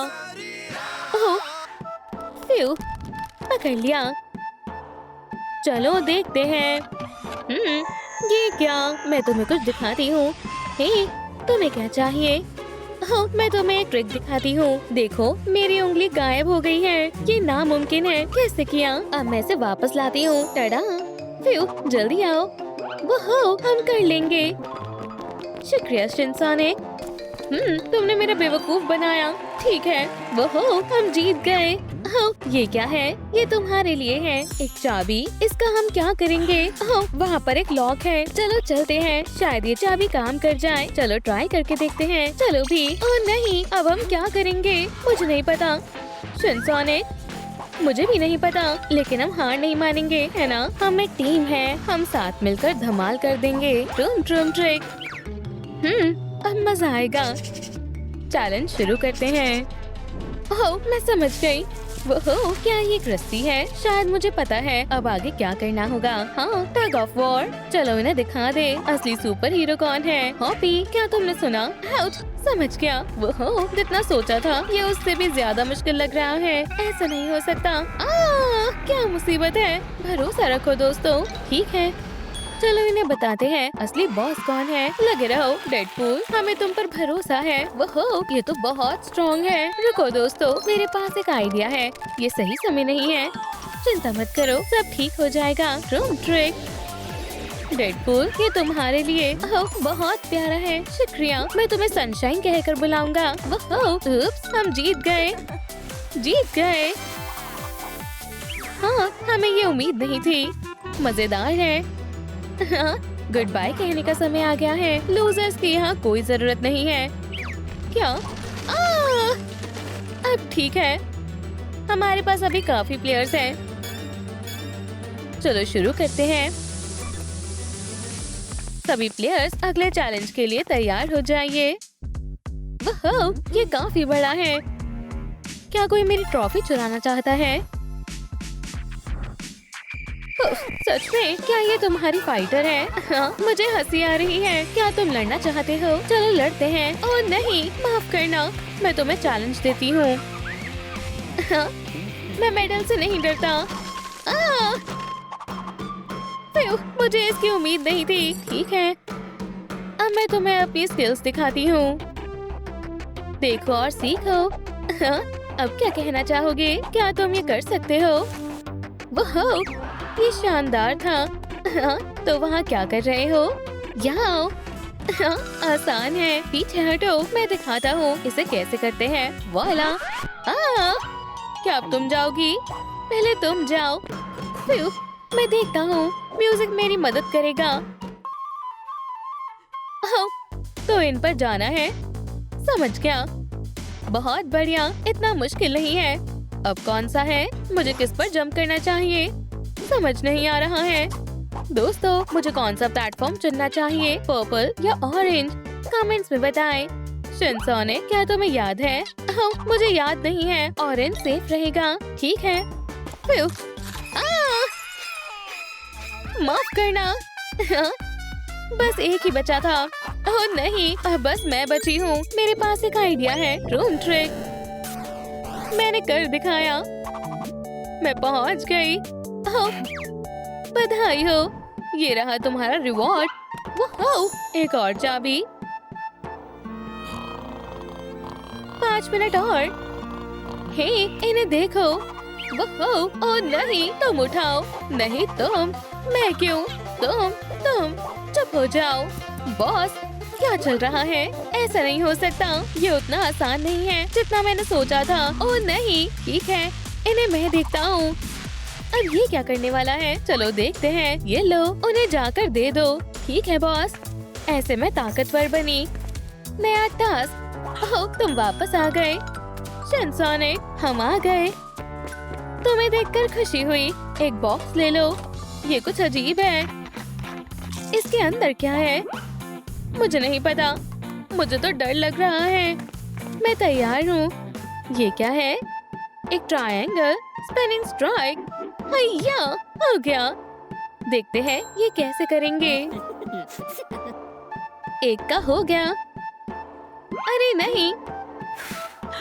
ओह, फ्यू, पकड़ लिया। चलो देखते हैं। ये क्या? मैं तुम्हें कुछ दिखाती हूँ। हे, तुम्हें क्या चाहिए? हाँ, मैं तुम्हें एक ट्रिक दिखाती हूँ। देखो, मेरी उंगली गायब हो गई है। ये नामुमकिन है। कैसे किया? अब मैं इसे वापस लाती हूँ। टडा! फ्यू, जल्दी आओ। वो हम कर लेंगे। शुक्रिया शिनसाने। तुमने मेरा बेवकूफ बनाया। ठीक है, वो हम जीत गए। ये क्या है? ये तुम्हारे लिए है। एक चाबी। इसका हम क्या करेंगे? वहाँ पर एक लॉक है। चलो चलते हैं। शायद ये चाबी काम कर जाए। चलो ट्राई करके देखते हैं। चलो भी। ओह नहीं, अब हम क्या करेंगे? मुझे नहीं पता। शिनसाने, मुझे भी नहीं पता, लेकिन हम हार नहीं मानेंगे, है ना? हम एक टीम है। हम साथ मिलकर धमाल कर देंगे। ट्रूम ट्रूम ट्रिक। अब मजा आएगा। चैलेंज शुरू करते हैं। ओह, मैं समझ गई। वो क्या ये एक रस्सी है? शायद मुझे पता है अब आगे क्या करना होगा। हाँ, टग ऑफ वॉर। चलो इन्हें दिखा दे असली सुपर हीरो कौन है। हॉपी, क्या तुमने सुना? आउच! समझ गया। वो जितना सोचा था ये उससे भी ज्यादा मुश्किल लग रहा है। ऐसा नहीं हो सकता। क्या मुसीबत है। भरोसा रखो दोस्तों। ठीक है, चलो इन्हें बताते हैं असली बॉस कौन है। लगे रहो डेडपूल, हमें तुम पर भरोसा है। वो ये तो बहुत स्ट्रॉन्ग है। रुको दोस्तों, मेरे पास एक आइडिया है। ये सही समय नहीं है। चिंता मत करो, सब ठीक हो जाएगा। ट्रूम ट्रिक। डेडपूल, ये तुम्हारे लिए। बहुत प्यारा है। शुक्रिया। मैं तुम्हें सनशाइन कहकर बुलाऊंगा। उप्स, हम जीत गए। जीत गए। हाँ, हमें ये उम्मीद नहीं थी। मजेदार है। गुड बाय कहने का समय आ गया है। लूजर्स की यहाँ कोई जरूरत नहीं है। क्या? अब ठीक है, हमारे पास अभी काफी प्लेयर्स हैं। चलो शुरू करते हैं। सभी प्लेयर्स अगले चैलेंज के लिए तैयार हो जाइए। ये काफी बड़ा है। क्या कोई मेरी ट्रॉफी चुराना चाहता है? सच में? क्या ये तुम्हारी फाइटर है? हाँ, मुझे हंसी आ रही है। क्या तुम लड़ना चाहते हो? चलो लड़ते हैं। ओह नहीं, माफ करना, मैं तुम्हें चैलेंज देती हूँ। हाँ, मैं मेडल से नहीं डरता। मुझे इसकी उम्मीद नहीं थी। ठीक है, अब मैं तुम्हें अपनी स्किल्स दिखाती हूँ। देखो और सीखो। हाँ, अब क्या कहना चाहोगे? क्या तुम ये कर सकते हो? वाह, ये शानदार था। हाँ, तो वहाँ क्या कर रहे हो? यहाँ आओ। हाँ, आसान है। पीछे हटो, मैं दिखाता हूँ इसे कैसे करते हैं। वाला। क्या अब तुम जाओगी? पहले तुम जाओ। फ्यू, मैं देखता हूँ। म्यूजिक मेरी मदद करेगा। तो इन पर जाना है। समझ गया। बहुत बढ़िया, इतना मुश्किल नहीं है। अब कौन सा है? मुझे किस पर जंप करना चाहिए? समझ नहीं आ रहा है। दोस्तों, मुझे कौन सा प्लेटफॉर्म चुनना चाहिए? पर्पल या ऑरेंज? कमेंट्स में बताएं। शिनसाने, क्या तुम्हें याद है? मुझे याद नहीं है। ऑरेंज सेफ रहेगा। ठीक है। फ्यू, माफ करना। बस एक ही बचा था। ओह नहीं, अब बस मैं बची हूँ। मेरे पास एक आइडिया है। Room trick. मैंने कर दिखाया। मैं पहुँच गई। बधाई हो। ये रहा तुम्हारा रिवॉर्ड। वाह, एक और चाबी। 5 मिनट और। हे, इन्हें देखो। ओह नहीं, तुम उठाओ। नहीं तुम। मैं क्यों? तुम चुप हो जाओ। बॉस, क्या चल रहा है? ऐसा नहीं हो सकता। ये उतना आसान नहीं है जितना मैंने सोचा था। ओह नहीं, ठीक है, इन्हें मैं देखता हूँ। अब ये क्या करने वाला है? चलो देखते हैं। ये लो, उन्हें जाकर दे दो। ठीक है बॉस, ऐसे मैं ताकतवर बनी। नया टास्क। ओह, तुम वापस आ गए। शिनचैन, हम आ गए। तुम्हें देखकर खुशी हुई। एक बॉक्स ले लो। ये कुछ अजीब है। इसके अंदर क्या है? मुझे नहीं पता। मुझे तो डर लग रहा है। मैं तैयार हूँ। ये क्या है? एक ट्रायंगल स्पिनिंग स्ट्राइक। हैया, हो गया। देखते हैं ये कैसे करेंगे। एक का हो गया। अरे नहीं,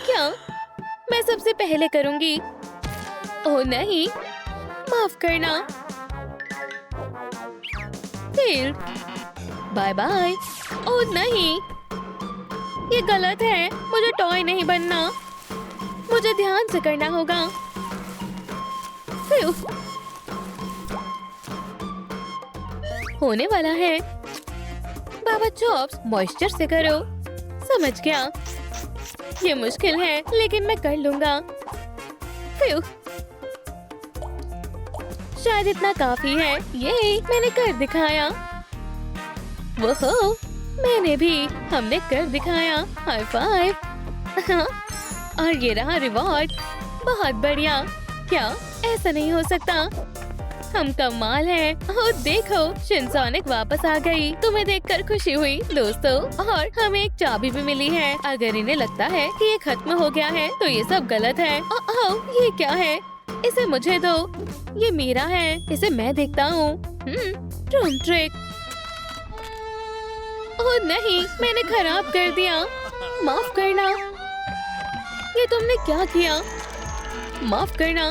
क्या? मैं सबसे पहले करूंगी। ओह नहीं, माफ करना। फेल्ड। Bye bye. ओह नहीं, ये गलत है। मुझे टॉय नहीं बनना। मुझे ध्यान से करना होगा। फ्यू। होने वाला है। बाबा चॉप्स, मॉइस्चर से करो। समझ गया। ये मुश्किल है लेकिन मैं कर लूंगा। फ्यू। शायद इतना काफी है। ये मैंने कर दिखाया। वो मैंने भी। हमने कर दिखाया। High five. और ये रहा रिवॉर्ड। बहुत बढ़िया। क्या ऐसा नहीं हो सकता? हम कमाल हैं। ओह देखो, शिनचैन वापस आ गई। तुम्हें देखकर खुशी हुई दोस्तों। और हमें एक चाबी भी मिली है। अगर इन्हें लगता है कि ये खत्म हो गया है तो ये सब गलत है। ओह, ये क्या है? इसे मुझे दो। ये मेरा है। इसे मैं देखता हूँ। Room trick. ओह नहीं, मैंने खराब कर दिया। माफ करना। ये तुमने क्या किया? माफ करना।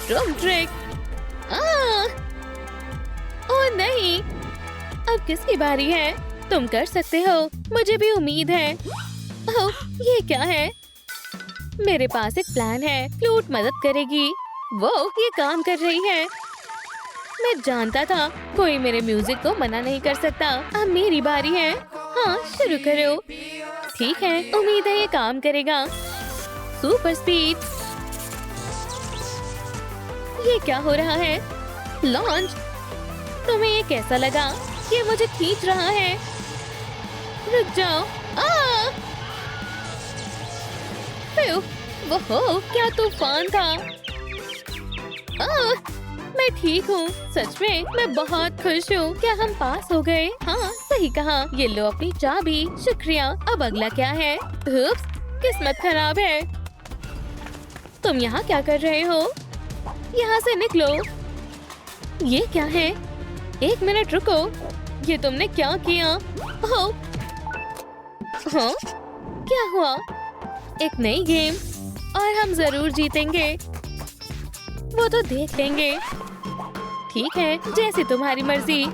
Room trick. ओह नहीं, अब किसकी बारी है? तुम कर सकते हो। मुझे भी उम्मीद है। ओह, ये क्या है? मेरे पास एक प्लान है। फ्लूट मदद करेगी। वो ये काम कर रही है। मैं जानता था कोई मेरे म्यूजिक को मना नहीं कर सकता। अब मेरी बारी है। हाँ, शुरू करो। ठीक है, उम्मीद है ये काम करेगा। Super speed. ये क्या हो रहा है? लॉन्च। तुम्हें ये कैसा लगा? ये मुझे खींच रहा है। रुक जाओ। वो क्या तूफान था। मैं ठीक हूँ। सच में मैं बहुत खुश हूँ। क्या हम पास हो गए? हाँ, सही कहा। ये लो अपनी चाबी। शुक्रिया। अब अगला क्या है? उप्स, किस्मत खराब है। तुम यहाँ क्या कर रहे हो? यहाँ से निकलो। ये क्या है? एक मिनट रुको। ये तुमने क्या किया? ओह, हाँ, क्या हुआ? एक नई गेम और हम जरूर जीतेंगे। वो तो देख लेंगे। ठीक है, जैसी तुम्हारी मर्जी।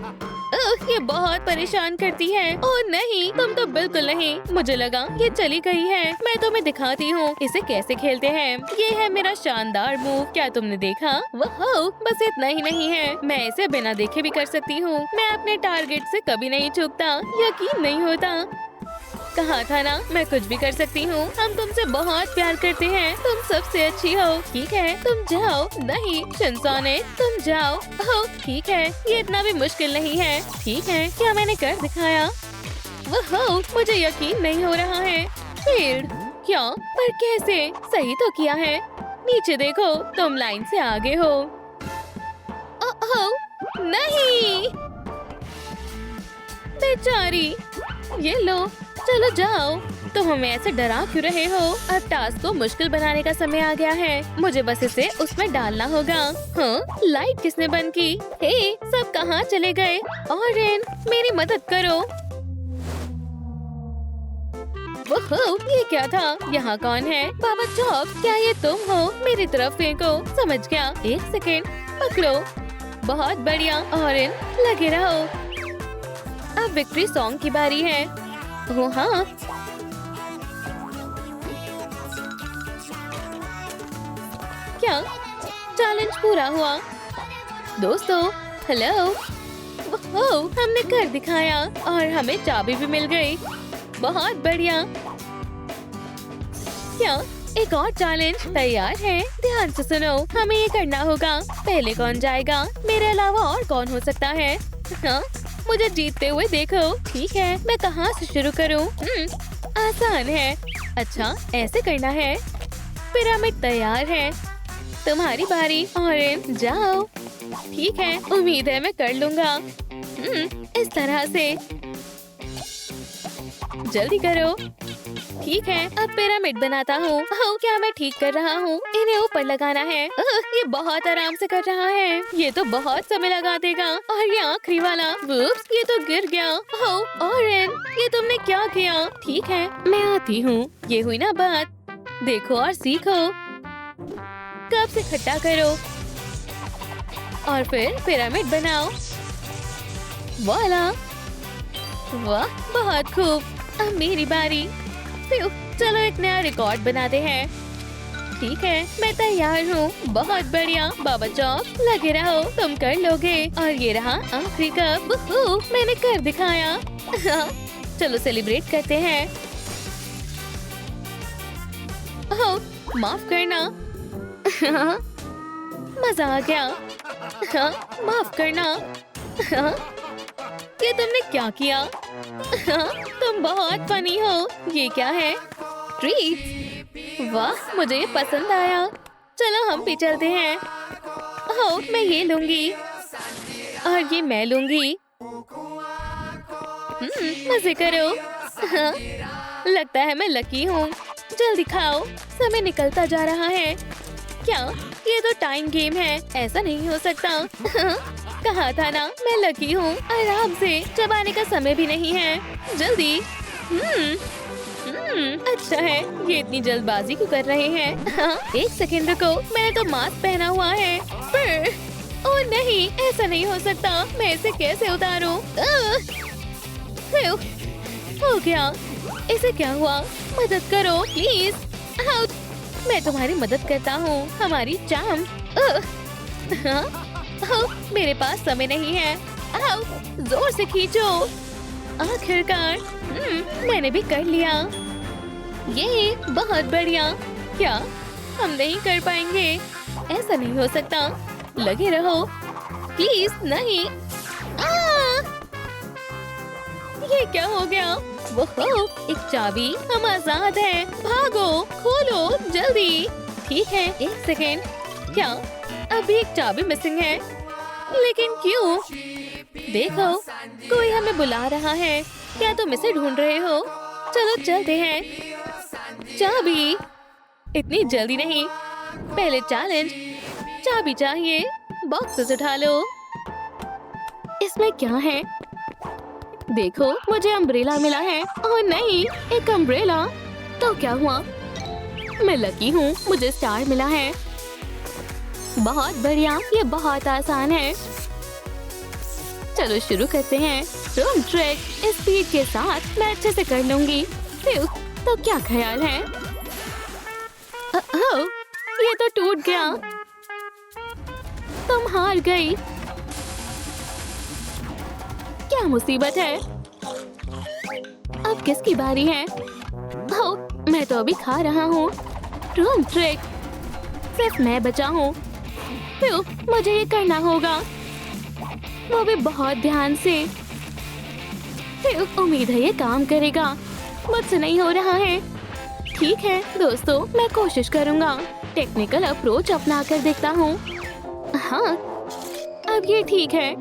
ये बहुत परेशान करती है। ओह नहीं, तुम तो बिल्कुल नहीं। मुझे लगा ये चली गई है। मैं तुम्हें दिखाती हूँ इसे कैसे खेलते हैं। ये है मेरा शानदार मूव। क्या तुमने देखा? वाह, बस इतना ही नहीं है, मैं इसे बिना देखे भी कर सकती हूँ। मैं अपने टारगेट से कभी नहीं चूकता। यकीन नहीं होता। कहा था ना, मैं कुछ भी कर सकती हूँ। हम तुमसे बहुत प्यार करते हैं। तुम सबसे अच्छी हो। ठीक है, तुम जाओ। नहीं शिनचैन, तुम जाओ। ओह ठीक है, ये इतना भी मुश्किल नहीं है। ठीक है, क्या मैंने कर दिखाया? वाह, मुझे यकीन नहीं हो रहा है। फील्ड। क्या? पर कैसे? सही तो किया है। नीचे देखो, तुम लाइन से आगे हो। ओह नहीं, बेचारी। ये लो, चलो जाओ। तुम हमें ऐसे डरा क्यों रहे हो? अब टास्क को मुश्किल बनाने का समय आ गया है। मुझे बस इसे उसमें डालना होगा। हाँ, लाइट किसने बंद की? हे, सब कहाँ चले गए? ऑरेन, मेरी मदद करो। ओहो, ये क्या था? यहाँ कौन है? बाबा चॉप, क्या ये तुम हो? मेरी तरफ फेंको। समझ गया। एक सेकेंड, पकड़ो। बहुत बढ़िया। ऑरेन, लगे रहो। अब विक्ट्री सॉन्ग की बारी है। ओह हाँ, क्या चैलेंज पूरा हुआ? दोस्तों हेलो। ओह, हमने कर दिखाया और हमें चाबी भी मिल गई। बहुत बढ़िया। क्या एक और चैलेंज तैयार है? ध्यान से सुनो, हमें ये करना होगा। पहले कौन जाएगा? मेरे अलावा और कौन हो सकता है? हाँ, मुझे जीतते हुए देखो। ठीक है, मैं कहाँ से शुरू करूँ? आसान है। अच्छा, ऐसे करना है। पिरामिड तैयार है। तुम्हारी बारी। ऑरेंज जाओ। ठीक है, उम्मीद है मैं कर लूँगा। इस तरह से। जल्दी करो। ठीक है, अब पिरामिड बनाता हूँ। ओह, क्या मैं ठीक कर रहा हूँ? इन्हें ऊपर लगाना है। ये बहुत आराम से कर रहा है। ये तो बहुत समय लगा देगा। और ये आखिरी वाला, वुप्स, ये तो गिर गया। ओह, ऑरेंज, ये तुमने क्या किया? ठीक है, मैं आती हूँ। ये हुई ना बात। देखो और सीखो। कप से इकट्ठा करो और फिर पिरामिड बनाओ। वाला, वाह, बहुत खूब। अब मेरी बारी। चलो एक नया रिकॉर्ड बनाते हैं। ठीक है, मैं तैयार हूँ। बहुत बढ़िया। बाबा चौक, लगे रहो, तुम कर लोगे। और ये रहा आखिरी कप। मैंने कर दिखाया। चलो सेलिब्रेट करते हैं। ओह, माफ करना। मजा आ गया। माफ करना। ये तुमने क्या किया? तुम बहुत फनी हो। ये क्या है? ट्रीट। वाह, मुझे ये पसंद आया। चलो हम भी चलते हैं। ओह, मैं ये लूंगी और ये मैं लूंगी। मजे करो। लगता है मैं लकी हूँ। जल्दी खाओ, समय निकलता जा रहा है। क्या ये तो टाइम गेम है? ऐसा नहीं हो सकता। कहा था ना मैं लकी हूँ। आराम से, चबाने का समय भी नहीं है। जल्दी। अच्छा है, ये इतनी जल्दबाजी क्यों कर रहे हैं? हाँ, एक सेकंड रुको, मैंने तो मास्क पहना हुआ है। ओह नहीं, ऐसा नहीं हो सकता। मैं इसे कैसे उतारूं? हो गया। इसे क्या हुआ? मदद करो प्लीज। मैं तुम्हारी मदद करता हूँ, हमारी चाम। मेरे पास समय नहीं है। जोर से खींचो। आखिरकार मैंने भी कर लिया। ये बहुत बढ़िया। क्या हम नहीं कर पाएंगे? ऐसा नहीं हो सकता। लगे रहो प्लीज। नहीं। ये क्या हो गया? वो एक चाबी। हम आजाद हैं। भागो, खोलो जल्दी। ठीक है, एक सेकेंड। क्या अभी एक चाबी मिसिंग है? लेकिन क्यों? देखो, कोई हमें बुला रहा है। क्या तुम इसे ढूंढ रहे हो? चलो चलते हैं। चाबी। इतनी जल्दी नहीं, पहले चैलेंज। चाबी चाहिए। बॉक्सेस उठा लो। इसमें क्या है? देखो, मुझे अम्ब्रेला मिला है। ओह नहीं, एक अम्ब्रेला। तो क्या हुआ? मैं लकी हूँ, मुझे स्टार मिला है। बहुत बढ़िया, ये बहुत आसान है। चलो शुरू करते हैं। Room trick. इस स्पीड के साथ मैं अच्छे से कर लूंगी। तो क्या ख्याल है? ये तो टूट गया। तुम हार गई। क्या मुसीबत है? अब किसकी बारी है? मैं तो अभी खा रहा हूँ। Room trick. सिर्फ मैं बचा हूँ। मुझे ये करना होगा, वो भी बहुत ध्यान से। उम्मीद है ये काम करेगा। मुझसे नहीं हो रहा है। ठीक है दोस्तों, मैं कोशिश करूँगा। टेक्निकल अप्रोच अपना कर देखता हूँ। हाँ, अब ये ठीक है।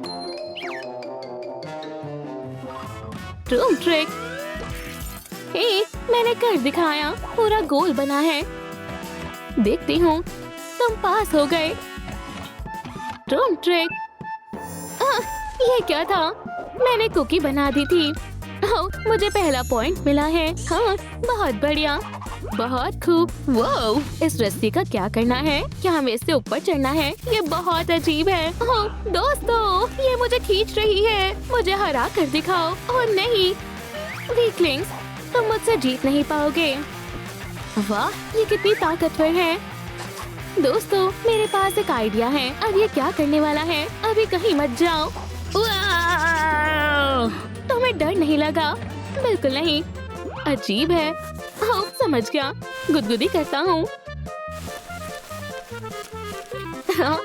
Room trick. मैंने कर दिखाया। पूरा गोल बना है। देखती हूँ, तुम पास हो गए। Room trick. ये क्या था? मैंने कुकी बना दी थी। मुझे पहला पॉइंट मिला है। हाँ, बहुत बढ़िया, बहुत खूब। वो इस रस्सी का क्या करना है? क्या हमें इससे ऊपर चढ़ना है? ये बहुत अजीब है। दोस्तों, ये मुझे खींच रही है। मुझे हरा कर दिखाओ। और नहीं, वीकलिंग्स, तुम मुझसे जीत नहीं पाओगे। वाह, ये कितनी ताकतवर है। दोस्तों, मेरे पास एक आइडिया है। अब ये क्या करने वाला है? अभी कहीं मत जाओ। तुम्हें डर नहीं लगा? बिल्कुल नहीं। अजीब है। हाँ, समझ गया। गुदगुदी करता हूँ। हाँ,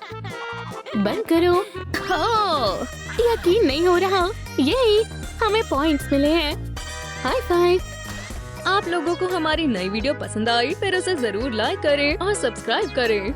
बंद करो। हाँ, यकीन नहीं हो रहा। यही, हमें पॉइंट्स मिले हैं। High five. आप लोगों को हमारी नई वीडियो पसंद आई फिर उसे जरूर लाइक करें और सब्सक्राइब करें।